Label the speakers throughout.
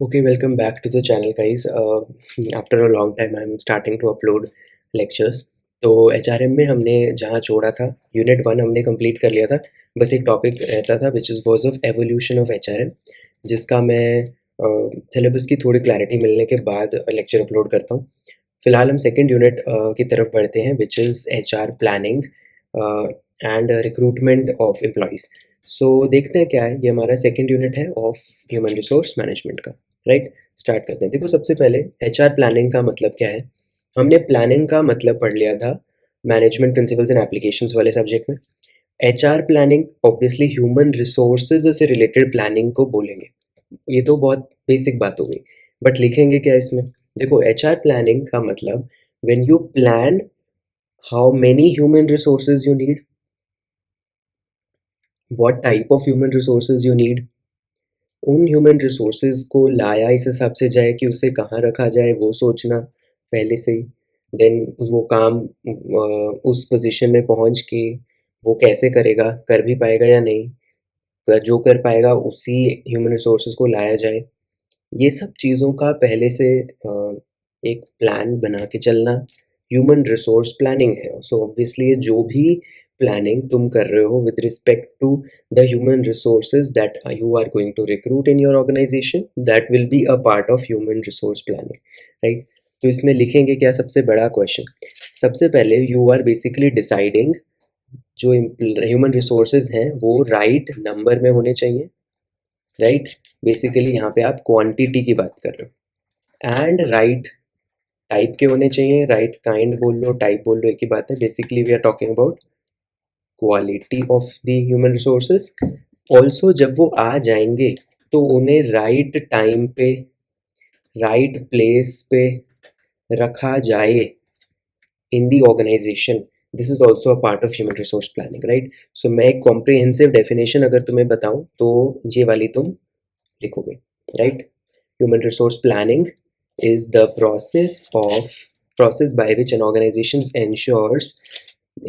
Speaker 1: Okay, welcome back to the channel, guys. After a long time, I'm starting to upload lectures. तो HRM में हमने जहाँ छोड़ा था, यूनिट 1 हमने कंप्लीट कर लिया था. बस एक टॉपिक रहता था which is was of evolution of HRM, जिसका मैं सिलेबस की थोड़ी क्लैरिटी मिलने के बाद लेक्चर अपलोड करता हूँ. फिलहाल हम सेकेंड यूनिट की तरफ बढ़ते हैं which is HR planning and recruitment of employees. So देखते हैं क्या है. ये हमारा सेकेंड यूनिट है ऑफ ह्यूमन रिसोर्स मैनेजमेंट का. राइट, स्टार्ट करते हैं. देखो, सबसे पहले HR प्लानिंग का मतलब क्या है. हमने प्लानिंग का मतलब पढ़ लिया था मैनेजमेंट प्रिंसिपल्स एंड एप्लीकेशंस वाले सब्जेक्ट में. HR planning obviously human resources से रिलेटेड प्लानिंग को बोलेंगे. ये तो बहुत बेसिक बात हो गई, बट लिखेंगे क्या इसमें. देखो, HR प्लानिंग का मतलब when you plan how many human resources you need, what type of human resources you need, उन ह्यूमन रिसोर्सेज को लाया इस हिसाब से जाए कि उसे कहाँ रखा जाए वो सोचना पहले से ही. देन वो काम उस पोजीशन में पहुँच के वो कैसे करेगा, कर भी पाएगा या नहीं, तो जो कर पाएगा उसी ह्यूमन रिसोर्सेज को लाया जाए. ये सब चीज़ों का पहले से एक प्लान बना के चलना ह्यूमन रिसोर्स प्लानिंग है. सो ऑब्वियसली जो भी प्लानिंग तुम कर रहे हो with respect to the human resources that you are going to recruit in your organization, that will be a part of human resource planning. Right, तो इसमें लिखेंगे क्या. सबसे बड़ा क्वेश्चन, सबसे पहले यू आर बेसिकली डिसाइडिंग जो ह्यूमन रिसोर्सेज हैं वो राइट नंबर में होने चाहिए. राइट, बेसिकली यहाँ पे आप क्वांटिटी की बात कर रहे हो. एंड राइट टाइप के होने चाहिए. राइट काइंड बोल लो, टाइप बोल लो, एक ही बात है. Basically we are talking about quality of the human resources. Also जब वो आ जाएंगे तो उन्हें राइट टाइम पे राइट प्लेस पे रखा जाए in the organization. This is also a part of human resource planning. Right, so मैं एक कॉम्प्रिहेंसिव डेफिनेशन अगर तुम्हें बताऊं तो ये वाली तुम लिखोगे. Right, human resource planning is the process by which an organization ensures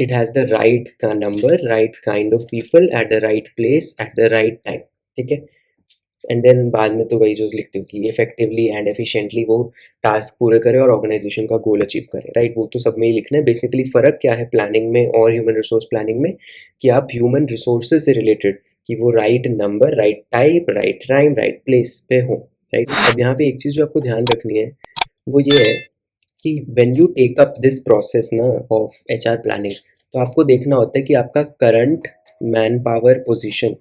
Speaker 1: it has the right number, right kind of people at the right place at the right time. ठीक है. एंड देन बाद में तो वही जो लिखते हो कि इफेक्टिवली एंड एफिशिएंटली वो टास्क पूरे करे और ऑर्गेनाइजेशन का गोल अचीव करे. राइट, वो तो सब में ही लिखना है. बेसिकली फ़र्क क्या है प्लानिंग में और ह्यूमन रिसोर्स प्लानिंग में, कि आप ह्यूमन रिसोर्सेज से रिलेटेड कि वो right number, right type, right time, right place पे हो. राइट, अब यहाँ पे एक चीज़ जो आपको ध्यान रखनी है वो ये है कि when you take up this process ना ऑफ HR प्लानिंग, तो आपको देखना होता है कि आपका करंट मैन पावर पोजीशन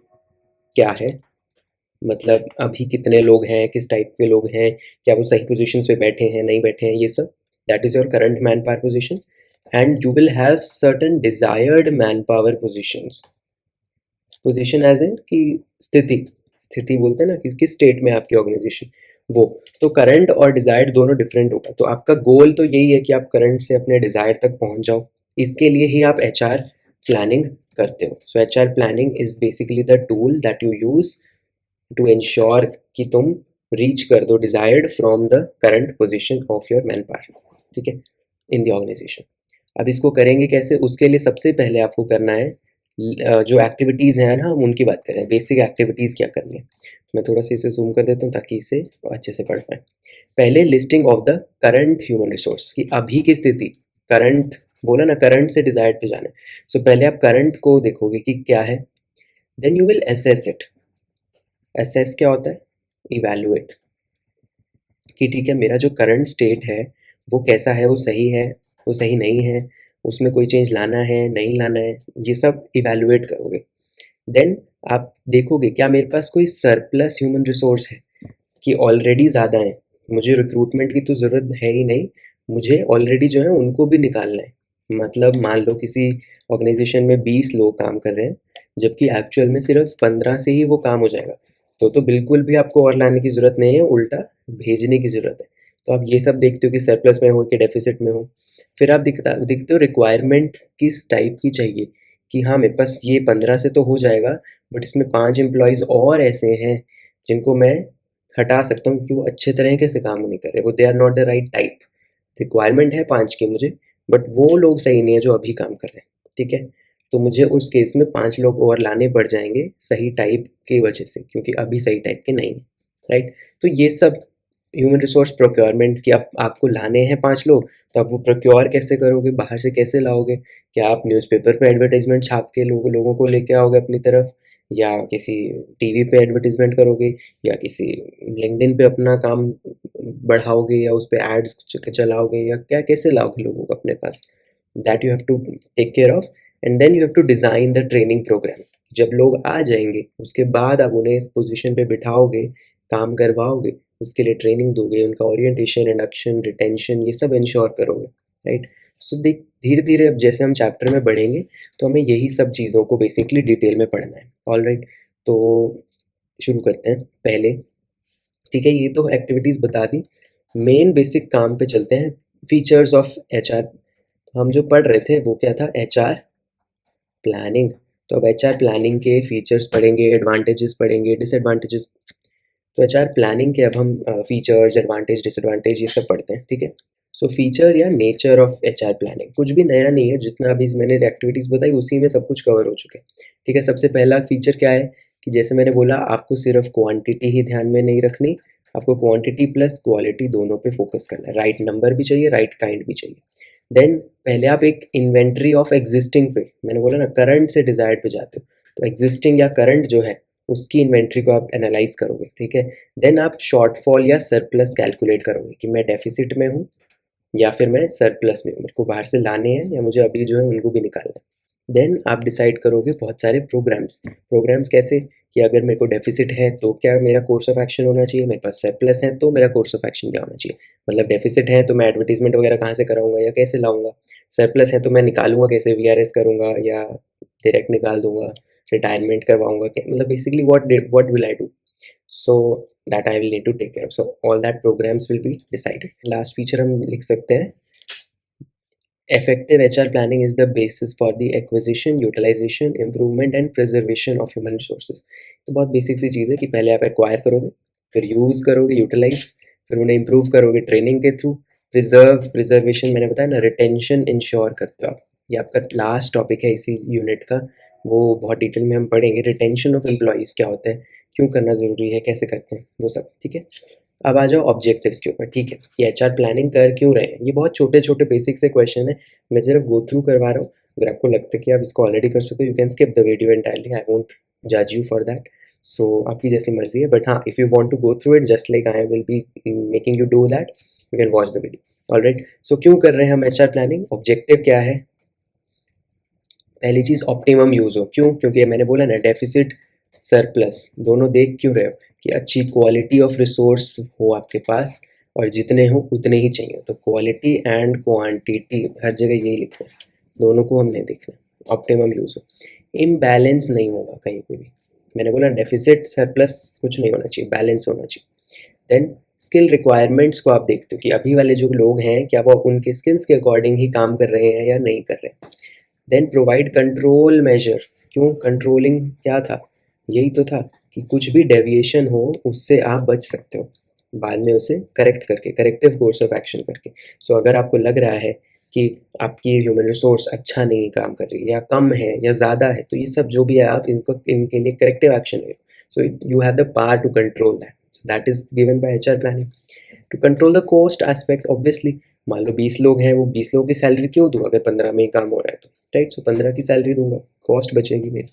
Speaker 1: क्या है. मतलब अभी कितने लोग हैं, किस टाइप के लोग हैं, क्या वो सही पोजीशंस पे बैठे हैं, नहीं बैठे हैं, ये सब. That is your current man power position. And you will have certain desired man power positions. Position as in कि स्थिति, स्थिति बोलते हैं ना कि किस स्टेट में आपकी ऑर्गेनाइजेशन, वो. तो करंट और डिजायर्ड दोनों डिफरेंट होगा. तो आपका गोल तो यही है कि आप करंट से अपने डिजायर तक पहुंच जाओ. इसके लिए ही आप HR प्लानिंग करते हो. So HR planning is basically the tool that you use to ensure कि तुम रीच कर दो desired from the current position of your man power. ठीक है, इन द ऑर्गेनाइजेशन. अब इसको करेंगे कैसे, उसके लिए सबसे पहले आपको करना है जो एक्टिविटीज़ हैं ना, हम उनकी बात करें. बेसिक एक्टिविटीज़ क्या करनी है. मैं थोड़ा सा इसे जूम कर देता हूँ ताकि इसे अच्छे से पढ़ पाएँ. पहले listing of the current human resource की अभी की स्थिति. करंट बोला ना, करंट से डिजायर्ड पे जाना है. सो पहले आप करंट को देखोगे कि क्या है. Then you will assess it. Assess क्या होता है, इवैल्यूएट, कि ठीक है मेरा जो करंट स्टेट है वो कैसा है, वो सही है, वो सही नहीं है, उसमें कोई चेंज लाना है नहीं लाना है, ये सब इवैल्यूएट करोगे. देन आप देखोगे क्या मेरे पास कोई सरप्लस ह्यूमन रिसोर्स है, कि ऑलरेडी ज़्यादा है, मुझे रिक्रूटमेंट की तो ज़रूरत है ही नहीं, मुझे ऑलरेडी जो है उनको भी निकालना है. मतलब मान लो किसी ऑर्गेनाइजेशन में 20 लोग काम कर रहे हैं, जबकि एक्चुअल में सिर्फ 15 से ही वो काम हो जाएगा. तो बिल्कुल भी आपको और लाने की ज़रूरत नहीं है, उल्टा भेजने की ज़रूरत है. तो आप ये सब देखते हो कि सरप्लस में हो कि डेफिसिट में हो. फिर आप दिखते हो रिक्वायरमेंट किस टाइप की चाहिए, कि हाँ मेरे पास ये 15 से तो हो जाएगा, बट इसमें 5 एम्प्लॉयज़ और ऐसे हैं जिनको मैं हटा सकता हूँ क्योंकि वो अच्छे तरीके से काम नहीं कर रहे, वो they are not the right type. Requirement है 5 की मुझे, बट वो लोग सही नहीं है जो अभी काम कर रहे हैं. ठीक है, तो मुझे उस केस में 5 लोग और लाने पड़ जाएंगे सही टाइप की वजह से, क्योंकि अभी सही टाइप के नहीं है. राइट। तो ये सब ह्यूमन रिसोर्स प्रोक्योरमेंट कि आपको लाने हैं 5 लोग, तो आप वो प्रोक्योर कैसे करोगे, बाहर से कैसे लाओगे? क्या आप न्यूज़पेपर पे एडवर्टाइजमेंट छाप के लोगों को लेके आओगे अपनी तरफ, या किसी टीवी पे एडवर्टाइजमेंट करोगे, या किसी लिंक्डइन पे अपना काम बढ़ाओगे, या उस पे एड्स चलाओगे, या क्या कैसे लाओगे लोगों को अपने पास? That you have to take care of. And then you have to design the training program. जब लोग आ जाएंगे उसके बाद आप उन्हें इस पोजीशन पे बिठाओगे, काम करवाओगे, उसके लिए ट्रेनिंग दोगे, उनका ओरिएंटेशन, इंडक्शन, रिटेंशन, ये सब इंश्योर करोगे, राइट। सो देख धीरे धीरे अब जैसे हम चैप्टर में बढ़ेंगे तो हमें यही सब चीज़ों को बेसिकली डिटेल में पढ़ना है। ऑल राइट, तो शुरू करते हैं पहले। ठीक है, ये तो एक्टिविटीज़ बता दी। मेन बेसिक काम पे चलते हैं, फीचर्स ऑफ एचआर। हम जो पढ़ रहे थे वो क्या था, एचआर प्लानिंग। तो अब एचआर प्लानिंग के फीचर्स पढ़ेंगे, एडवांटेजेस पढ़ेंगे, डिसएडवांटेजेस। तो एचआर प्लानिंग के अब हम फीचर्स, एडवांटेज, डिसएडवांटेज ये सब पढ़ते हैं। ठीक है, सो फीचर या नेचर ऑफ एचआर प्लानिंग कुछ भी नया नहीं है, जितना अभी मैंने एक्टिविटीज़ बताई उसी में सब कुछ कवर हो चुके हैं। ठीक है, सबसे पहला फीचर क्या है कि जैसे मैंने बोला आपको सिर्फ क्वांटिटी ही ध्यान में नहीं रखनी, आपको क्वांटिटी प्लस क्वालिटी दोनों पे फोकस करना है। राइट नंबर भी चाहिए, राइट काइंड भी चाहिए। देन पहले आप एक इन्वेंट्री ऑफ एग्जिस्टिंग पे, मैंने बोला ना करंट से डिजायर्ड पे जाते हो, तो एग्जिस्टिंग या करंट जो है उसकी इन्वेंट्री को आप एनालाइज करोगे। ठीक है, देन आप शॉर्टफॉल या सरप्लस कैलकुलेट करोगे कि मैं डेफिसिट में हूँ या फिर मैं सरप्लस में हूँ, मेरे को बाहर से लाने हैं या मुझे अभी जो है उनको भी निकालना है। देन आप डिसाइड करोगे बहुत सारे प्रोग्राम्स कैसे, कि अगर मेरे को डेफिसिट है तो क्या मेरा कोर्स ऑफ एक्शन होना चाहिए, मेरे पास सरप्लस है तो मेरा कोर्स ऑफ एक्शन क्या होना चाहिए। मतलब डेफिसिट है तो मैं एडवर्टीजमेंट वगैरह कहाँ से कराऊंगा या कैसे लाऊंगा, सरप्लस है तो मैं निकालूंगा कैसे, वीआरएस करूंगा या डायरेक्ट निकाल दूंगा, रिटायरमेंट करवाऊंगा क्या, मतलब basically what will I do, so that I will need to take care of. So all that programs will be decided. Last feature हम लिख सकते हैं, effective HR planning is the basis for the acquisition, utilization, improvement and preservation of human resources. तो बहुत basic सी चीज़ है कि पहले आप एक्वायर करोगे, फिर यूज़ करोगे, यूटिलाइज, फिर उन्हें इम्प्रूव करोगे ट्रेनिंग के थ्रू, प्रिजर्वेशन मैंने बताया ना, रिटेंशन इंश्योर करते हो आप। ये आपका लास्ट टॉपिक है इसी यूनिट का, वो बहुत डिटेल में हम पढ़ेंगे। रिटेंशन ऑफ एम्प्लॉयज़ क्या होता है, क्यों करना ज़रूरी है, कैसे करते हैं, वो सब। ठीक है, अब आ जाओ ऑब्जेक्टिव्स के ऊपर। ठीक है, कि एचआर प्लानिंग कर क्यों रहे हैं, ये बहुत छोटे छोटे बेसिक से क्वेश्चन है, मैं जरा गो थ्रू करवा रहा हूँ। अगर आपको लगता है कि आप इसको ऑलरेडी कर सकते हो, you can skip the video entirely, I won't जज यू फॉर दैट। सो आपकी जैसी मर्जी है, बट हाँ, if you want to go through it just like I will be making you do that, you can watch the video. Alright, so क्यों कर रहे हैं हम एचआर प्लानिंग, ऑब्जेक्टिव क्या है? पहली चीज़ ऑप्टिमम यूज़ हो, क्यों? क्योंकि मैंने बोला ना, डेफिसिट सरप्लस दोनों देख क्यों रहे हो, कि अच्छी क्वालिटी ऑफ रिसोर्स हो आपके पास, और जितने हो उतने ही चाहिए। तो क्वालिटी एंड क्वांटिटी हर जगह यही लिखना है, दोनों को हमने देखना। ऑप्टिमम यूज़ हो, इम्बैलेंस नहीं होगा कहीं पे भी, मैंने बोला डेफिसिट सरप्लस कुछ नहीं होना चाहिए, बैलेंस होना चाहिए। देन स्किल रिक्वायरमेंट्स को आप देखते हो कि अभी वाले जो लोग हैं क्या वो उनके स्किल्स के अकॉर्डिंग ही काम कर रहे हैं या नहीं कर रहे हैं। देन प्रोवाइड कंट्रोल मेजर, क्यों कंट्रोलिंग क्या था, यही तो था कि कुछ भी डेविएशन हो उससे आप बच सकते हो, बाद में उसे करेक्ट करके, करेक्टिव कोर्स ऑफ एक्शन करके। सो अगर आपको लग रहा है कि आपकी ह्यूमन रिसोर्स अच्छा नहीं काम कर रही है, या कम है या ज़्यादा है, तो ये सब जो भी है आप इनको, इनके लिए करेक्टिव एक्शन ले। So you have the power to control that, so that is given by HR planning. To control the cost aspect, obviously मान लो 20 लोग हैं, वो 20 लोगों की सैलरी क्यों दूँ अगर 15 में ही काम हो रहा है तो, राइट। सो 15 की सैलरी दूंगा, कॉस्ट बचेगी मेरी।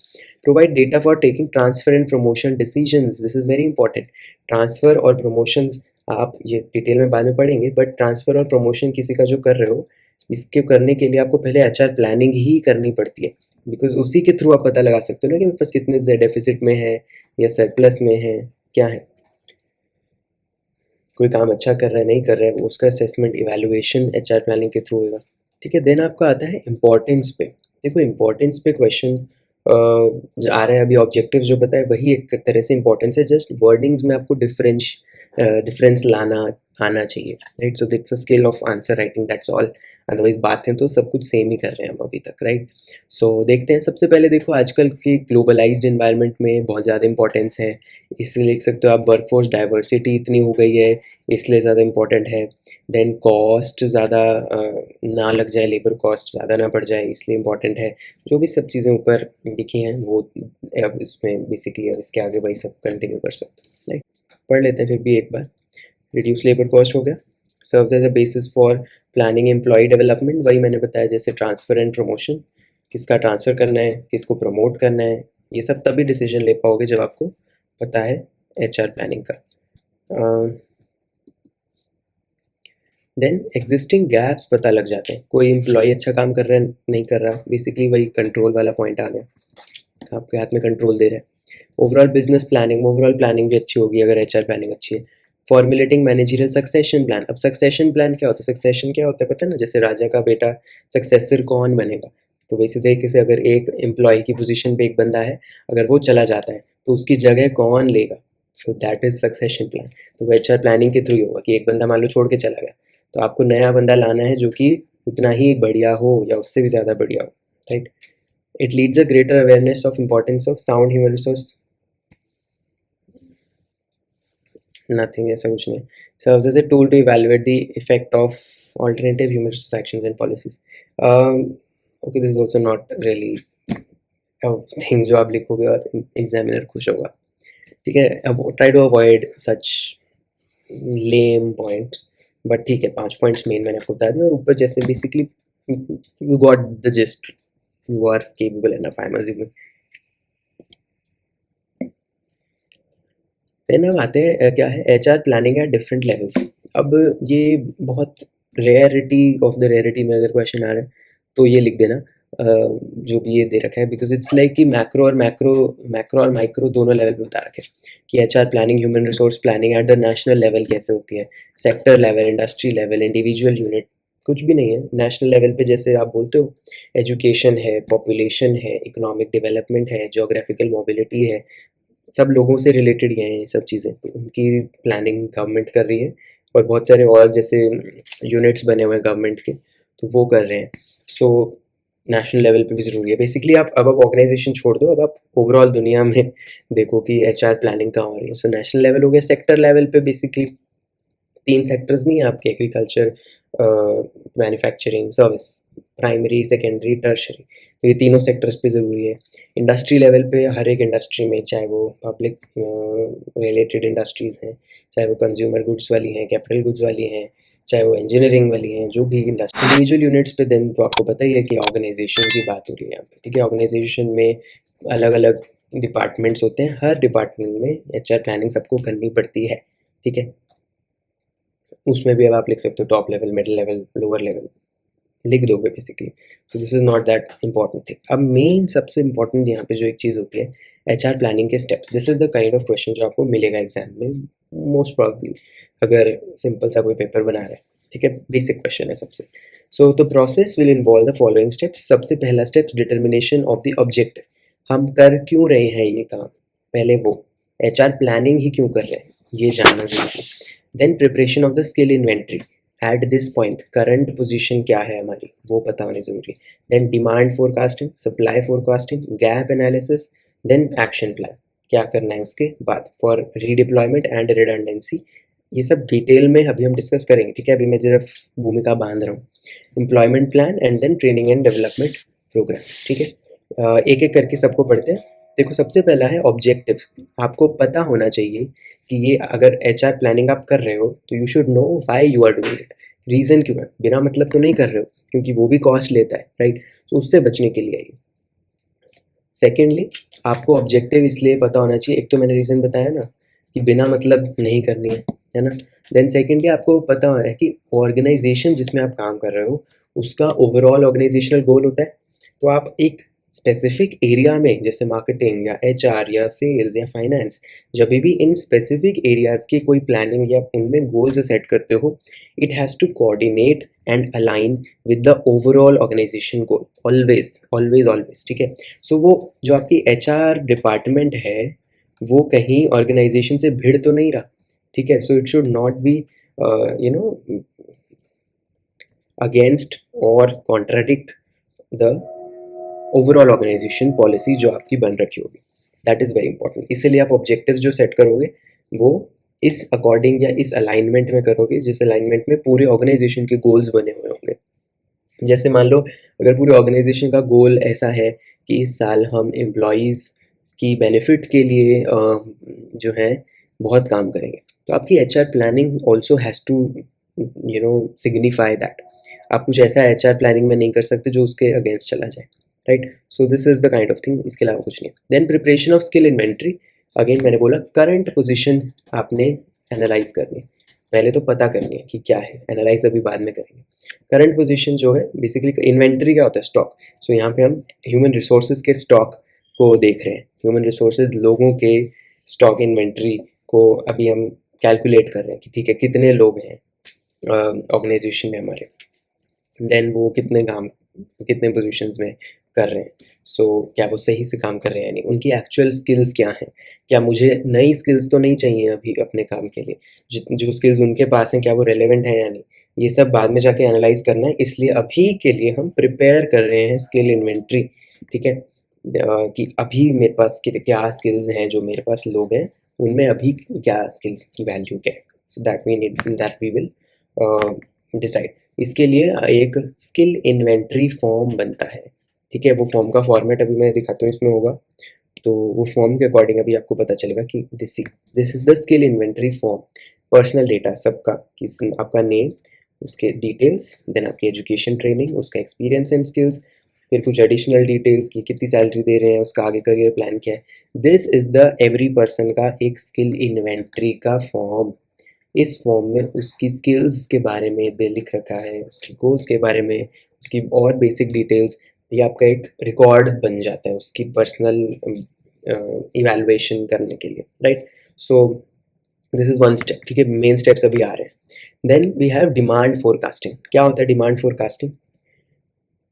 Speaker 1: Provide data for taking transfer and promotion decisions, this is very important. Transfer और प्रमोशंस आप ये डिटेल में बाद में पढ़ेंगे, बट ट्रांसफ़र और प्रमोशन किसी का जो कर रहे हो, इसके करने के लिए आपको पहले एचआर प्लानिंग ही करनी पड़ती है, बिकॉज उसी के थ्रू आप पता लगा सकते हो ना कि मेरे पास कितने डेफिसिट में है या सरप्लस में है, क्या है। कोई काम अच्छा कर रहा है नहीं कर रहा है, उसका असेसमेंट इवैल्यूएशन एचआर प्लानिंग के थ्रू होगा। ठीक है, देन आपका आता है इंपॉर्टेंस पे। देखो इंपॉर्टेंस पे क्वेश्चन आ रहा है, अभी ऑब्जेक्टिव जो बताए वही एक तरह से इंपॉर्टेंस है, जस्ट वर्डिंग्स में आपको डिफरेंस लाना, आना चाहिए, right. So that's a skill of answer writing, that's all. Otherwise बातें तो सब कुछ सेम ही कर रहे हैं हम अभी तक, राइट। सो देखते हैं, सबसे पहले देखो आजकल की ग्लोबलाइज्ड इन्वायरमेंट में बहुत ज़्यादा इंपॉर्टेंस है, इसलिए लिख सकते हो आप वर्कफोर्स डाइवर्सिटी इतनी हो गई है इसलिए ज़्यादा इंपॉर्टेंट है। देन कॉस्ट ज़्यादा ना लग जाए, लेबर कॉस्ट ज़्यादा ना बढ़ जाए इसलिए इंपॉर्टेंट है। जो भी सब चीज़ें ऊपर लिखी हैं वो अब इसमें बेसिकली अब इसके आगे वही सब कंटिन्यू कर सकते हैं, राइट। पढ़ लेते हैं फिर भी एक बार। रिड्यूस लेबर कॉस्ट हो गया, serves as a basis for planning employee development, वही मैंने बताया जैसे ट्रांसफ़र एंड प्रमोशन, किसका ट्रांसफ़र करना है, किसको प्रमोट करना है, ये सब तभी डिसीजन ले पाओगे जब आपको पता है एचआर प्लानिंग का। देन एग्जिस्टिंग गैप्स पता लग जाते हैं, कोई एम्प्लॉय अच्छा काम कर रहा है नहीं कर रहा, बेसिकली वही कंट्रोल वाला पॉइंट आ गया, आपके हाथ में कंट्रोल दे रहा है। Overall business planning, overall planning भी अच्छी होगी अगर एचआर प्लानिंग अच्छी है। फॉर्मुलेटिंग मैनेजरियल सक्सेशन प्लान, अब सक्सेशन प्लान क्या होता है, सक्सेशन क्या होता है पता है ना, जैसे राजा का बेटा सक्सेसर कौन बनेगा, तो वैसे तरीके से अगर एक एम्प्लॉय की पोजीशन पे एक बंदा है, अगर वो चला जाता है तो उसकी जगह कौन लेगा, सो दैट इज सक्सेशन प्लान। तो वो एचआर प्लानिंग के थ्रू ही होगा कि एक बंदा मान लो छोड़ के चला गया, तो आपको नया बंदा लाना है जो कि उतना ही बढ़िया हो या उससे भी ज़्यादा बढ़िया हो, right. It leads a greater awareness of importance of sound human resource, nothing, ऐसा कुछ नहीं। Serves as a tool to evaluate the effect of alternative human resource actions and policies. Okay, this is also not really thing जो आप लिखोगे और examiner खुश होगा, ठीक है। Try to avoid such lame points, but ठीक है 5 पॉइंट्स मेन मैंने आपको बता दिया, और ऊपर जैसे basically you got the gist, you are capable enough, I am assuming. Then अब आते हैं क्या है HR planning at different levels. अब ये बहुत रेयरिटी ऑफ द रेयरिटी में अगर क्वेश्चन आ रहा है तो ये लिख देना, जो भी ये दे रखा है, बिकॉज इट्स लाइक कि मैक्रो और माइक्रो दोनों लेवल पे बता रखे कि HR planning human resource planning at the national level कैसे होती है, sector level, industry level, individual unit, कुछ भी नहीं है। नेशनल लेवल पे जैसे आप बोलते हो एजुकेशन है, पॉपुलेशन है, इकोनॉमिक डेवलपमेंट है, जोग्राफिकल मोबिलिटी है, सब लोगों से रिलेटेड ही हैं ये सब चीज़ें, तो उनकी प्लानिंग गवर्नमेंट कर रही है, और बहुत सारे और जैसे यूनिट्स बने हुए हैं गवर्नमेंट के, तो वो कर रहे हैं। सो नेशनल लेवल पे भी ज़रूरी है। बेसिकली अब ऑर्गेनाइजेशन छोड़ दो, अब आप ओवरऑल दुनिया में देखो कि एचआर प्लानिंग कहाँ हो रही है। सो नेशनल लेवल हो गया, सेक्टर लेवल पे बेसिकली 3 सेक्टर्स नहीं है आपके, agriculture, manufacturing, service, primary, secondary, tertiary, तो ये तीनों सेक्टर्स पे ज़रूरी है। इंडस्ट्री लेवल पे हर एक इंडस्ट्री में, चाहे वो पब्लिक रिलेटेड इंडस्ट्रीज़ हैं, चाहे वो कंज्यूमर गुड्स वाली हैं, कैपिटल गुड्स वाली हैं, चाहे वो इंजीनियरिंग वाली हैं, जो भी इंडस्ट्री, इंडिविजुअल यूनिट्स पे देन तो आपको पता ही है कि ऑर्गेनाइजेशन की बात हो रही है यहाँ पे, ठीक है। ऑर्गेनाइजेशन में अलग अलग डिपार्टमेंट्स होते हैं, हर डिपार्टमेंट में एचआर प्लानिंग सबको करनी पड़ती है, ठीक है। उसमें भी अब आप लिख सकते हो top level, middle level, lower level, लिख दोगे basically. So this is not that important thing. अब मेन सबसे इंपॉर्टेंट यहाँ पे जो एक चीज़ होती है एचआर प्लानिंग के steps, this is the kind of question जो आपको मिलेगा एग्जाम में मोस्ट प्रॉब्ली, अगर सिंपल सा कोई पेपर बना रहा है, ठीक है। बेसिक क्वेश्चन है सबसे। So the process will involve the following steps. सबसे पहला steps determination of the objective, हम कर क्यों रहे हैं ये काम, पहले वो एचआर प्लानिंग ही क्यों कर रहे हैं ये जानना जरूरी है। Then preparation of the skill inventory, at this point current position क्या है हमारी वो पता होनी ज़रूरी है। Then demand forecasting, supply forecasting, gap analysis, then action plan, क्या करना है उसके बाद फॉर रीडिप्लॉयमेंट एंड रिडंडेंसी, ये सब डिटेल में अभी हम डिस्कस करेंगे, ठीक है। अभी मैं सिर्फ भूमिका बांध रहा हूँ। Employment plan and then training and development program, ठीक है। एक एक करके सबको पढ़ते हैं। देखो सबसे पहला है ऑब्जेक्टिव, आपको पता होना चाहिए कि ये अगर एचआर प्लानिंग आप कर रहे हो तो you should know why you are doing it, reason क्यों है, बिना मतलब तो नहीं कर रहे हो क्योंकि वो भी कॉस्ट लेता है, राइट। तो उससे बचने के लिए ये। सेकेंडली आपको ऑब्जेक्टिव इसलिए पता होना चाहिए, एक तो मैंने रीज़न बताया ना कि बिना मतलब नहीं करनी है ना। देन सेकेंडली आपको पता होना है कि ऑर्गेनाइजेशन जिसमें आप काम कर रहे हो उसका ओवरऑल ऑर्गेनाइजेशनल गोल होता है, तो आप एक स्पेसिफिक एरिया में जैसे मार्केटिंग या एचआर या सेल्स या फाइनेंस, जब भी इन स्पेसिफिक एरियाज़ की कोई प्लानिंग या उनमें गोल्स सेट करते हो, it has to coordinate and align with the overall organization goal, always always always, ठीक है। सो वो जो आपकी एचआर डिपार्टमेंट है वो कहीं ऑर्गेनाइजेशन से भिड़ तो नहीं रहा, ठीक है। So it should not be you know against और contradict the overall organization policy जो आपकी बन रखी होगी. That is very important. इसीलिए आप ऑब्जेक्टिव्स जो सेट करोगे वो इस अकॉर्डिंग या इस अलाइनमेंट में करोगे जिस अलाइनमेंट में पूरे ऑर्गेनाइजेशन के गोल्स बने हुए होंगे. जैसे मान लो अगर पूरे ऑर्गेनाइजेशन का गोल ऐसा है कि इस साल हम एम्प्लॉयज़ की बेनिफिट के लिए जो है बहुत काम करेंगे, तो आपकी HR planning also has to signify that. आप कुछ ऐसा HR प्लानिंग में नहीं कर सकते जो उसके अगेंस्ट चला जाए, right. So this is the kind of thing, इसके अलावा कुछ नहीं. Then preparation of skill inventory. Again मैंने बोला करंट पोजीशन आपने एनालाइज करनी है. पहले तो पता करनी है कि क्या है, एनालाइज अभी बाद में करेंगे. करंट पोजीशन जो है बेसिकली इन्वेंट्री क्या होता है, स्टॉक. सो यहाँ पे हम ह्यूमन रिसोर्सेज के स्टॉक को देख रहे हैं. ह्यूमन रिसोर्सेज लोगों के स्टॉक इन्वेंट्री को अभी हम कैलकुलेट कर रहे हैं कि ठीक है कितने लोग हैं ऑर्गेनाइजेशन में हमारे. देन वो कितने काम कितने पोजीशंस में कर रहे हैं. सो क्या वो सही से काम कर रहे हैं या नहीं, उनकी एक्चुअल स्किल्स क्या हैं, क्या मुझे नई स्किल्स तो नहीं चाहिए अभी अपने काम के लिए, जो स्किल्स उनके पास हैं क्या वो रेलेवेंट है या नहीं, ये सब बाद में जाके एनालाइज करना है. इसलिए अभी के लिए हम प्रिपेयर कर रहे हैं स्किल इन्वेंट्री. ठीक है कि अभी मेरे पास क्या स्किल्स हैं, जो मेरे पास लोग हैं उनमें अभी क्या स्किल्स की वैल्यू क्या है. So that we will decide. इसके लिए एक स्किल इन्वेंट्री फॉर्म बनता है. ठीक है, वो फॉर्म का फॉर्मेट अभी मैं दिखाता हूँ इसमें होगा. तो वो फॉर्म के अकॉर्डिंग अभी आपको पता चलेगा कि this is the skill inventory form. Personal data सबका, किस आपका नेम, उसके डिटेल्स, देन आपकी एजुकेशन ट्रेनिंग, उसका एक्सपीरियंस एंड स्किल्स, फिर कुछ एडिशनल डिटेल्स की कितनी सैलरी दे रहे हैं, उसका आगे करियर प्लान क्या है. This is the every person का एक स्किल इन्वेंट्री का फॉर्म. इस फॉर्म में उसकी स्किल्स के बारे में दे लिख रखा है, उसके गोल्स के बारे में, उसकी और बेसिक डिटेल्स. ये आपका एक रिकॉर्ड बन जाता है उसकी पर्सनल इवैल्यूएशन करने के लिए, right. So this is one step. ठीक है, मेन स्टेप्स अभी आ रहे हैं. Then we have demand forecasting. क्या होता है डिमांड फोरकास्टिंग?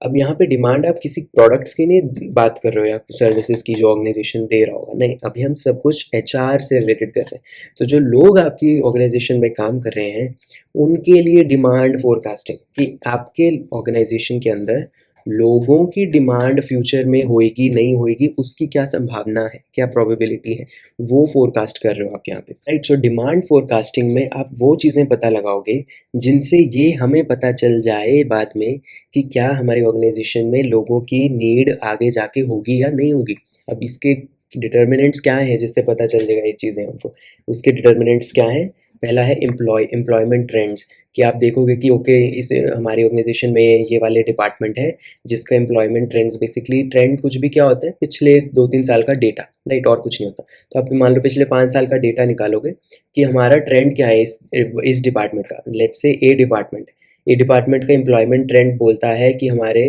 Speaker 1: अब यहाँ पे डिमांड आप किसी प्रोडक्ट्स की नहीं बात कर रहे हो या सर्विसेज की जो ऑर्गेनाइजेशन दे रहा होगा, नहीं. अभी हम सब कुछ HR से रिलेटेड कर रहे हैं. तो जो लोग आपकी ऑर्गेनाइजेशन में काम कर रहे हैं उनके लिए डिमांड फोरकास्टिंग, कि आपके ऑर्गेनाइजेशन के अंदर लोगों की डिमांड फ्यूचर में होएगी नहीं होएगी, उसकी क्या संभावना है, क्या प्रोबेबिलिटी है, वो फोरकास्ट कर रहे हो आप यहाँ पे, राइट. सो डिमांड फोरकास्टिंग में आप वो चीज़ें पता लगाओगे जिनसे ये हमें पता चल जाए बाद में कि क्या हमारी ऑर्गेनाइजेशन में लोगों की नीड आगे जाके होगी या नहीं होगी. अब इसके डिटर्मिनेंट्स क्या हैं जिससे पता चल जाएगा ये चीज़ें हमको. उसके डिटर्मिनेंट्स क्या हैं? पहला है एम्प्लॉयमेंट ट्रेंड्स, कि आप देखोगे कि ओके इस हमारी ऑर्गेनाइजेशन में ये वाले डिपार्टमेंट है जिसका एम्प्लॉयमेंट ट्रेंड्स, बेसिकली ट्रेंड कुछ भी क्या होता है, पिछले 2-3 साल का डेटा, राइट, और कुछ नहीं होता. तो आप मान लो पिछले 5 साल का डेटा निकालोगे कि हमारा ट्रेंड क्या है इस डिपार्टमेंट का. लेट्स से ए डिपार्टमेंट का एम्प्लॉयमेंट ट्रेंड बोलता है कि हमारे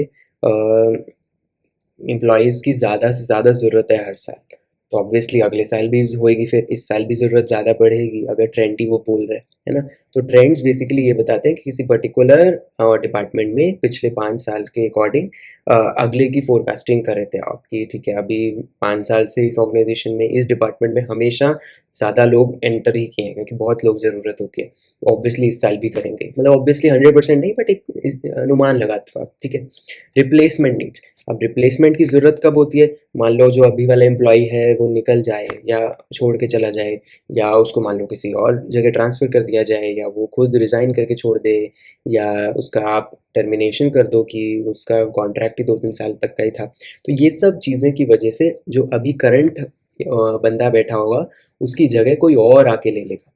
Speaker 1: एम्प्लॉयज़ की ज़्यादा से ज़्यादा ज़रूरत है हर साल. तो ऑब्वियसली अगले साल भी होएगी, फिर इस साल भी ज़रूरत ज़्यादा बढ़ेगी अगर ट्रेंड ही वो बोल रहे है ना. तो ट्रेंड्स बेसिकली ये बताते हैं कि किसी पर्टिकुलर डिपार्टमेंट में पिछले 5 साल के अकॉर्डिंग अगले की फोरकास्टिंग कर रहे थे आपकी. ठीक है, अभी 5 साल से इस ऑर्गेनाइजेशन में इस डिपार्टमेंट में हमेशा ज़्यादा लोग एंटर ही किए हैं क्योंकि बहुत लोग ज़रूरत होती है. ऑब्वियसली इस साल भी करेंगे, मतलब ऑब्वियसली 100% नहीं, बट एक अनुमान लगाते हो आप. ठीक है, रिप्लेसमेंट नीड्स. अब रिप्लेसमेंट की ज़रूरत कब होती है? मान लो जो अभी वाला एम्प्लॉय है वो निकल जाए या छोड़ के चला जाए, या उसको मान लो किसी और जगह ट्रांसफ़र कर दिया जाए, या वो खुद रिज़ाइन करके छोड़ दे, या उसका आप टर्मिनेशन कर दो कि उसका कॉन्ट्रैक्ट ही 2-3 साल तक का ही था. तो ये सब चीज़ें की वजह से जो अभी करंट बंदा बैठा होगा उसकी जगह कोई और आके ले लेगा,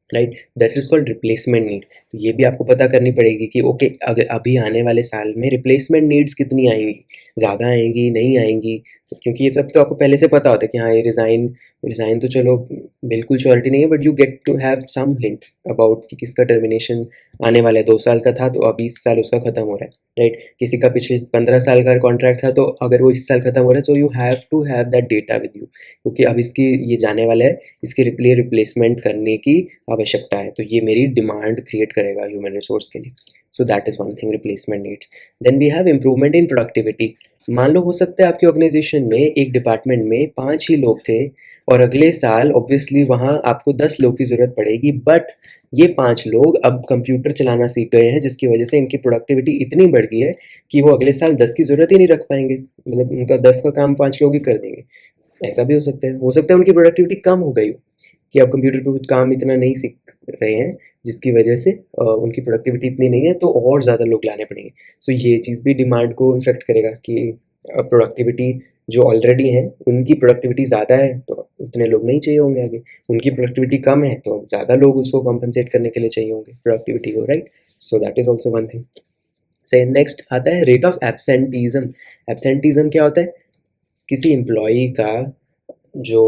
Speaker 1: right. That is called replacement need. तो ये भी आपको पता करनी पड़ेगी कि ओके अगर अभी आने वाले साल में रिप्लेसमेंट नीड्स कितनी आएंगी, ज़्यादा आएंगी नहीं आएंगी. तो क्योंकि ये सब तो आपको पहले से पता होता है कि हाँ ये रिज़ाइन तो चलो बिल्कुल श्योरिटी नहीं है, but you get to have some hint about कि किसका टर्मिनेशन आने वाला है. 2 साल का था तो अभी इस साल उसका ख़त्म हो रहा है, राइट. किसी का पिछले 15 साल का कॉन्ट्रैक्ट था तो अगर वो इस साल ख़त्म हो रहा है तो you have to have that data with you, क्योंकि अब इसकी ये जाने वाला है, इसके लिए रिप्लेसमेंट करने की आवश्यकता है. तो ये मेरी डिमांड क्रिएट करेगा ह्यूमन रिसोर्स के लिए. So that is one thing, replacement needs. Then we have improvement in productivity. मान लो हो सकता है आपकी ऑर्गेनाइजेशन में एक डिपार्टमेंट में 5 ही लोग थे और अगले साल ऑब्वियसली वहाँ आपको 10 लोग की ज़रूरत पड़ेगी, बट ये 5 लोग अब कंप्यूटर चलाना सीख गए हैं जिसकी वजह से इनकी प्रोडक्टिविटी इतनी बढ़ गई है कि वो अगले साल 10 की ज़रूरत ही नहीं रख पाएंगे, मतलब उनका 10 का काम 5 लोग ही कर देंगे। ऐसा भी हो सकता है उनकी प्रोडक्टिविटी कम हो गई हो कि आप कंप्यूटर पे कुछ काम इतना नहीं सीख रहे हैं जिसकी वजह से उनकी प्रोडक्टिविटी इतनी नहीं है, तो और ज़्यादा लोग लाने पड़ेंगे। सो ये चीज़ भी डिमांड को इफ़ेक्ट करेगा कि प्रोडक्टिविटी जो ऑलरेडी है उनकी प्रोडक्टिविटी ज़्यादा है तो उतने लोग नहीं चाहिए होंगे आगे, उनकी प्रोडक्टिविटी कम है तो ज़्यादा लोग उसको कॉम्पनसेट करने के लिए चाहिए होंगे प्रोडक्टिविटी को, right. So that is also one thing. से नेक्स्ट आता है रेट ऑफ एब्सेंटीज़म। एब्सेंटीज़म क्या होता है? किसी एम्प्लॉई का जो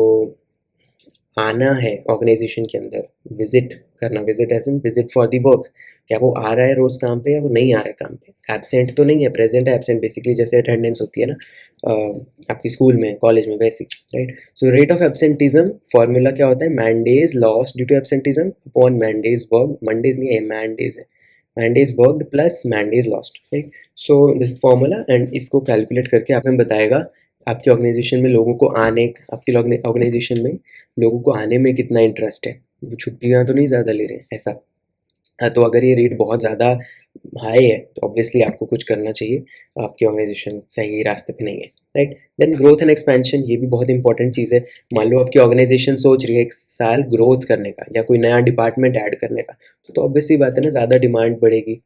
Speaker 1: आना है ऑर्गेनाइजेशन के अंदर, विजिट करना, visit as in visit for the work, क्या वो आ रहा है रोज़ काम पे या वो नहीं आ रहा है काम पे। एब्सेंट तो नहीं है, प्रेजेंट है। एब्सेंट बेसिकली जैसे अटेंडेंस होती है ना आपकी स्कूल में, कॉलेज में, वैसी, right. So rate of absenteeism formula क्या होता है? Man days lost due to absenteeism upon man days work, mandays नहीं है, मैन डेज है, man days worked plus man days lost, right. So this formula, and इसको calculate करके आपसे बताएगा आपकी ऑर्गेनाइजेशन में लोगों को आने, आपकी ऑर्गेनाइजेशन में लोगों को आने में कितना इंटरेस्ट है, वो छुट्टियाँ तो नहीं ज़्यादा ले रहे हैं ऐसा। हाँ, तो अगर ये रेट बहुत ज़्यादा हाई है तो ऑब्वियसली आपको कुछ करना चाहिए, आपकी ऑर्गेनाइजेशन सही रास्ते पे नहीं है, right. Then growth and expansion, ये भी बहुत इंपॉर्टेंट चीज़ है। मान लो आपकी ऑर्गेनाइजेशन सोच रही है एक साल ग्रोथ करने का या कोई नया डिपार्टमेंट ऐड करने का, तो ऑब्वियसली बात है ना, ज़्यादा डिमांड बढ़ेगी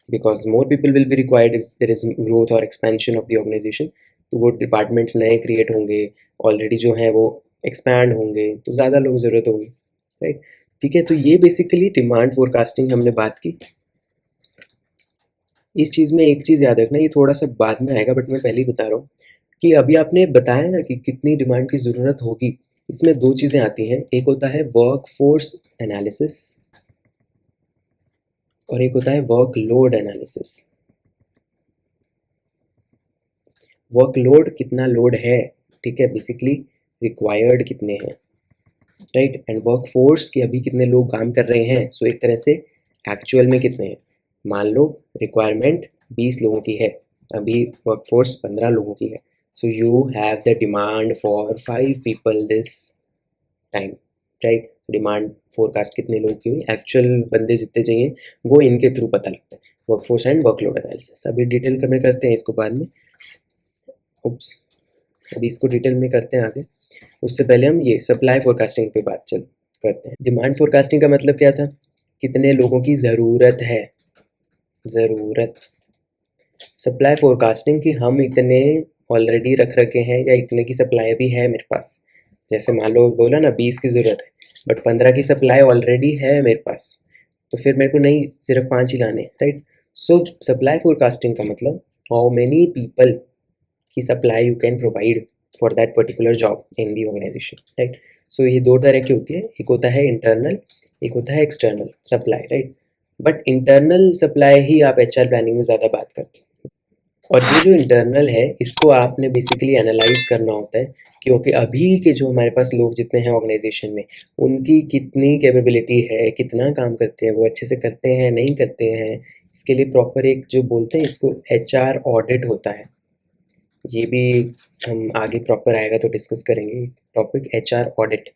Speaker 1: because more people will be required if there is growth और एक्सपेंशन ऑफ द ऑर्गेनाइजेशन। तो वो डिपार्टमेंट्स नए क्रिएट होंगे, ऑलरेडी जो हैं वो एक्सपैंड होंगे, तो ज़्यादा लोग ज़रूरत होगी, राइट। ठीक है, तो ये बेसिकली डिमांड फोरकास्टिंग हमने बात की। इस चीज़ में एक चीज़ याद रखना, ये थोड़ा सा बाद में आएगा बट मैं पहले ही बता रहा हूँ कि अभी आपने बताया ना कि कितनी डिमांड की ज़रूरत होगी, इसमें दो चीज़ें आती हैं, एक होता है वर्क फोर्स एनालिसिस और एक होता है वर्क लोड एनालिसिस। वर्कलोड कितना लोड है, ठीक है, बेसिकली रिक्वायर्ड कितने हैं, राइट, एंड वर्क फोर्स कि अभी कितने लोग काम कर रहे हैं। सो एक तरह से एक्चुअल में कितने हैं। मान लो रिक्वायरमेंट 20 लोगों की है, अभी वर्क फोर्स 15 लोगों की है, सो you have the demand for 5 people this time, right. Demand forecast कितने लोग की हुई, एक्चुअल बंदे जितने चाहिए वो इनके थ्रू पता लगता है, work force and workload analysis. अभी डिटेल में करते हैं इसको बाद में, उप्स, अभी इसको डिटेल में करते हैं आगे। उससे पहले हम ये सप्लाई फोरकास्टिंग पे बात चल करते हैं। डिमांड फोरकास्टिंग का मतलब क्या था? कितने लोगों की ज़रूरत है, ज़रूरत। सप्लाई फोरकास्टिंग कि हम इतने ऑलरेडी रख रखे हैं या इतने की सप्लाई भी है मेरे पास। जैसे मान लो बोला ना 20 की ज़रूरत है बट 15 की सप्लाई ऑलरेडी है मेरे पास, तो फिर मेरे को नहीं सिर्फ 5 ही लाने, राइट। सो सप्लाई फोरकास्टिंग का मतलब हाउ मेनी पीपल की supply you can provide for that particular job in the organization, right. So ये दो तरह की होती है, एक होता है इंटरनल, एक होता है external supply, right. But internal supply ही आप एचआर प्लानिंग में ज़्यादा बात करते हैं, और ये जो इंटरनल है इसको आपने बेसिकली एनालाइज करना होता है, क्योंकि अभी के जो हमारे पास लोग जितने हैं ऑर्गेनाइजेशन में उनकी कितनी कैपेबिलिटी है, कितना काम करते हैं, वो अच्छे से करते हैं नहीं करते हैं। इसके लिए प्रॉपर एक जो बोलते हैं इसको एचआर ऑडिट होता है, ये भी हम आगे प्रॉपर आएगा तो डिस्कस करेंगे topic HR audit.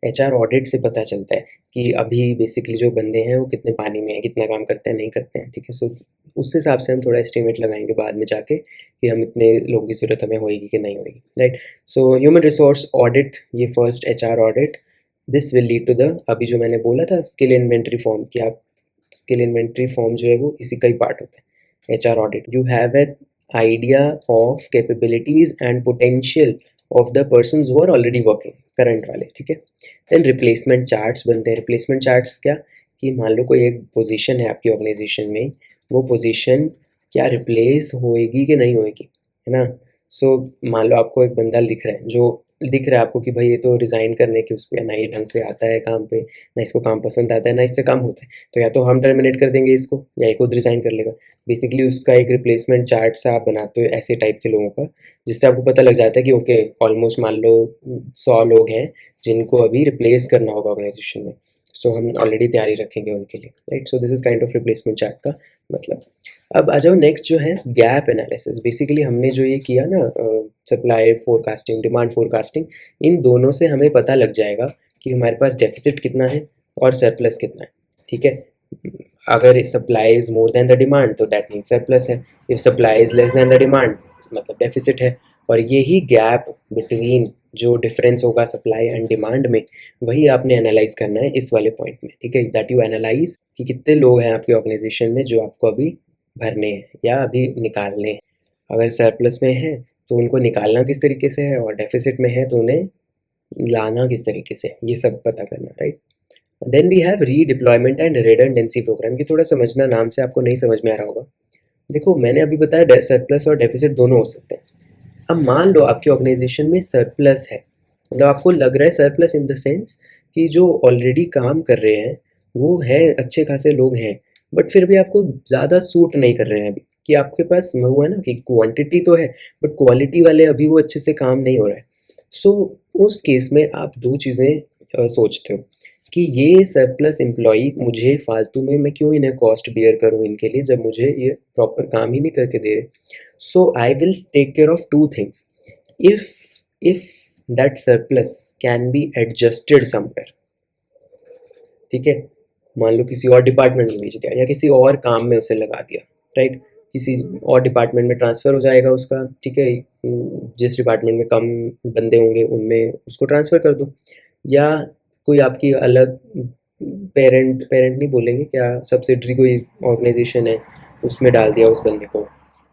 Speaker 1: HR audit से पता चलता है कि अभी बेसिकली जो बंदे हैं वो कितने पानी में हैं, कितना काम करते हैं नहीं करते हैं, ठीक है। सो उस हिसाब से हम थोड़ा एस्टिमेट लगाएंगे बाद में जाके कि हम इतने लोगों की ज़रूरत हमें होएगी कि नहीं होएगी, right. So human resource audit, ये first HR audit, this will lead to the, अभी जो मैंने बोला था स्किल इन्वेंट्री फॉर्म, कि आप स्किल इन्वेंट्री फॉर्म जो है वो इसी का ही पार्ट होता है HR audit. You have a idea of capabilities and potential of the persons who are already working, current वाले, ठीक है। देन रिप्लेसमेंट चार्ट्स बनते हैं। रिप्लेसमेंट चार्ट्स क्या, कि मान लो कोई एक पोजीशन है आपकी ऑर्गेनाइजेशन में, वो पोजीशन क्या रिप्लेस होएगी कि नहीं होएगी, है ना। सो मान लो आपको एक बंदा दिख रहा है, जो दिख रहा है आपको कि भाई ये तो रिज़ाइन करने की उस पर, ना ये ढंग से आता है काम पे, ना इसको काम पसंद आता है, ना इससे काम होता है, तो या तो हम टर्मिनेट कर देंगे इसको या ये खुद रिज़ाइन कर लेगा। बेसिकली उसका एक रिप्लेसमेंट चार्ट सा आप बनाते हो ऐसे टाइप के लोगों का, जिससे आपको पता लग जाता है कि ओके ऑलमोस्ट मान लो 100 लोग हैं जिनको अभी रिप्लेस करना होगा ऑर्गेनाइजेशन में, सो हम ऑलरेडी तैयारी रखेंगे उनके लिए, right. So this is kind of replacement chart का मतलब। अब आ जाओ नेक्स्ट जो है गैप एनालिसिस। बेसिकली हमने जो ये किया ना, सप्लाई फोरकास्टिंग, डिमांड फोरकास्टिंग, इन दोनों से हमें पता लग जाएगा कि हमारे पास डेफिसिट कितना है और सरप्लस कितना है, ठीक है। अगर supply is more than the demand तो दैट मीन सरप्लस है, if supply is less than the demand मतलब डेफिसिट है। और यही गैप बिटवीन जो डिफरेंस होगा सप्लाई एंड डिमांड में, वही आपने एनालाइज करना है इस वाले पॉइंट में, ठीक है। दैट यू एनालाइज कि कितने लोग हैं आपके ऑर्गेनाइजेशन में जो आपको अभी भरने हैं या अभी निकालने हैं। अगर सरप्लस में है तो उनको निकालना किस तरीके से है, और डेफिसिट में है तो उन्हें लाना किस तरीके से, ये सब पता करना, right. Then we have redeployment and redundancy program. की थोड़ा समझना, नाम से आपको नहीं समझ में आ रहा होगा। देखो मैंने अभी बताया सरप्लस और डेफिसिट दोनों हो सकते हैं। अब मान लो आपके ऑर्गेनाइजेशन में सरप्लस है, मतलब आपको लग रहा है सरप्लस इन द सेंस कि जो ऑलरेडी काम कर रहे हैं वो है, अच्छे खासे लोग हैं, बट फिर भी आपको ज़्यादा सूट नहीं कर रहे हैं अभी, कि आपके पास वो है ना कि क्वांटिटी तो है बट क्वालिटी वाले अभी वो अच्छे से काम नहीं हो रहा है। सो उस केस में आप दो चीज़ें सोचते हो कि ये सरप्लस एम्प्लॉई मुझे फालतू में, मैं क्यों इन्हें कॉस्ट बियर करूँ इनके लिए जब मुझे ये प्रॉपर काम ही नहीं करके दे रहे। So I will take care of two things. If that surplus can be adjusted somewhere, ठीक है, मान लो किसी और डिपार्टमेंट में भेज दिया या किसी और काम में उसे लगा दिया, राइट, किसी और डिपार्टमेंट में ट्रांसफ़र हो जाएगा उसका, ठीक है। जिस डिपार्टमेंट में कम बंदे होंगे उनमें उसको ट्रांसफ़र कर दो, या कोई आपकी अलग पेरेंट पेरेंट नहीं बोलेंगे, क्या सब्सिडरी कोई ऑर्गेनाइजेशन है उसमें डाल दिया उस बंदे को,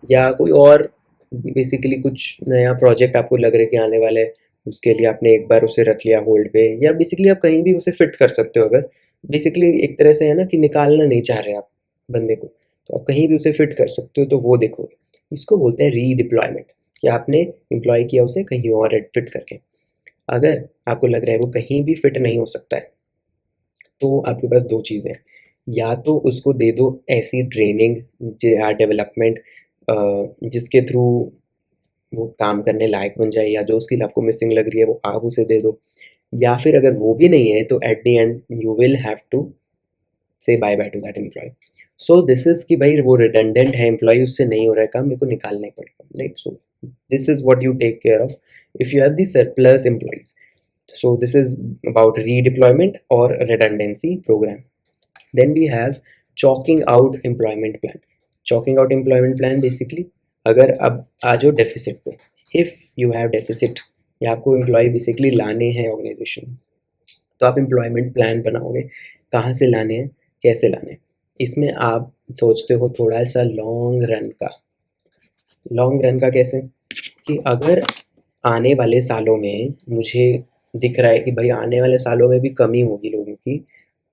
Speaker 1: या कोई और बेसिकली कुछ नया प्रोजेक्ट आपको लग रहा है कि आने वाला है, उसके लिए आपने एक बार उसे रख लिया होल्ड पे, या बेसिकली आप कहीं भी उसे फिट कर सकते हो। अगर बेसिकली एक तरह से है ना कि निकालना नहीं चाह रहे आप बंदे को, तो आप कहीं भी उसे फिट कर सकते हो, तो वो देखो, इसको बोलते हैं रीडिप्लॉयमेंट, कि आपने एम्प्लॉय किया उसे कहीं और फिट करके। अगर आपको लग रहा है वो कहीं भी फिट नहीं हो सकता है, तो आपके पास दो चीज़ें हैं, या तो उसको दे दो ऐसी ट्रेनिंग या डेवलपमेंट जिसके थ्रू वो काम करने लायक बन जाए, या जो स्किल आपको मिसिंग लग रही है वो आप उसे दे दो, या फिर अगर वो भी नहीं है तो at the end you will have to say bye bye to that employee. So this is कि भाई वो रिडंडेंट है एम्प्लॉय, उससे नहीं हो रहा है काम, मेरे को निकालना ही पड़ेगा, right. So this is what you take care of if you have the surplus employees. So this is about redeployment or redundancy program. Then we have chalking out employment plan. Chalking out employment plan basically, अगर अब आ जाओ deficit पे, if you have deficit या आपको employ basically लाने हैं organisation, तो आप एम्प्लॉयमेंट प्लान बनाओगे, कहाँ से लाने हैं, कैसे लाने हैं। इसमें आप सोचते हो थोड़ा सा लॉन्ग रन का। लॉन्ग रन का कैसे, कि अगर आने वाले सालों में मुझे दिख रहा है कि भाई आने वाले सालों में भी कमी होगी लोगों की,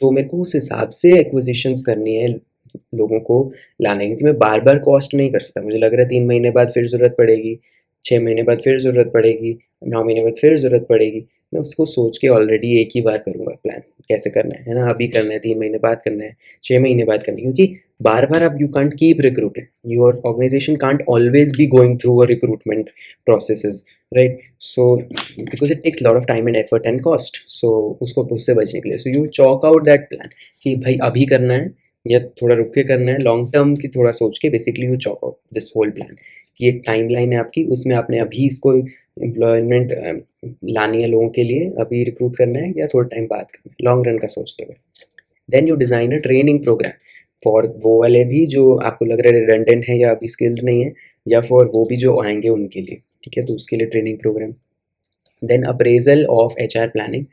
Speaker 1: तो मेरे को उस हिसाब से एक्विजिशंस करनी है लोगों को लाने की, क्योंकि मैं बार बार कॉस्ट नहीं कर सकता। मुझे लग रहा है 3 महीने बाद फिर ज़रूरत पड़ेगी, 6 महीने बाद फिर ज़रूरत पड़ेगी, 9 महीने बाद फिर ज़रूरत पड़ेगी। मैं उसको सोच के ऑलरेडी एक ही बार करूँगा प्लान, कैसे करना है ना, अभी करना है, 3 महीने बाद करना है, 6 महीने बाद करना है, क्योंकि बार बार आप you can't keep recruiting, your organization can't always be going through a recruitment processes, right. So because it takes lot of time and effort and cost, so उसको उससे बचने के लिए so you chalk out that plan कि भाई अभी करना है या थोड़ा रुक के करना है, लॉन्ग टर्म की थोड़ा सोच के basically you chalk out this whole plan, कि एक टाइमलाइन है आपकी, उसमें आपने अभी इसको एम्प्लॉयमेंट लानी है लोगों के लिए, अभी रिक्रूट करना है या थोड़ा टाइम बाद करना है, लॉन्ग रन का सोचते हुए। Then you design a training program for वो वाले भी जो आपको लग रहा है रिडंडेंट है या अभी स्किल्ड नहीं है, या फॉर वो भी जो आएंगे उनके लिए, ठीक है, तो उसके लिए training program. Then appraisal of HR planning.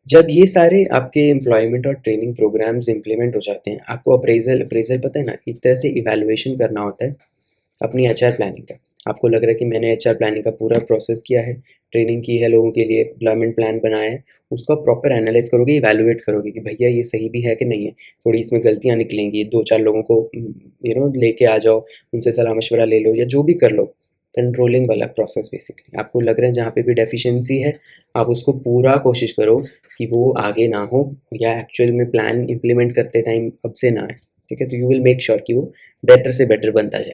Speaker 1: जब ये सारे आपके एम्प्लॉयमेंट और ट्रेनिंग प्रोग्राम्स इम्प्लीमेंट हो जाते हैं, आपको अप्रेजल अप्रेजल पता है ना, एक तरह से इवैल्यूएशन करना होता है अपनी HR प्लानिंग का। आपको लग रहा है कि मैंने HR प्लानिंग का पूरा प्रोसेस किया है, ट्रेनिंग की है लोगों के लिए, एम्प्लॉयमेंट प्लान बनाया है, उसका प्रॉपर एनालाइज करोगे, इवैल्यूएट करोगे कि भैया ये सही भी है कि नहीं है, थोड़ी इसमें गलतियाँ निकलेंगी, 2-4 लोगों को लेके आ जाओ, उनसे सलाह मशवरा ले लो या जो भी कर लो, कंट्रोलिंग वाला प्रोसेस। बेसिकली आपको लग रहा है जहाँ पे भी डेफिशिएंसी है, आप उसको पूरा कोशिश करो कि वो आगे ना हो, या एक्चुअल में प्लान इम्प्लीमेंट करते टाइम अब से ना आए, ठीक है। तो यू विल मेक श्योर कि वो बेटर से बेटर बनता जाए।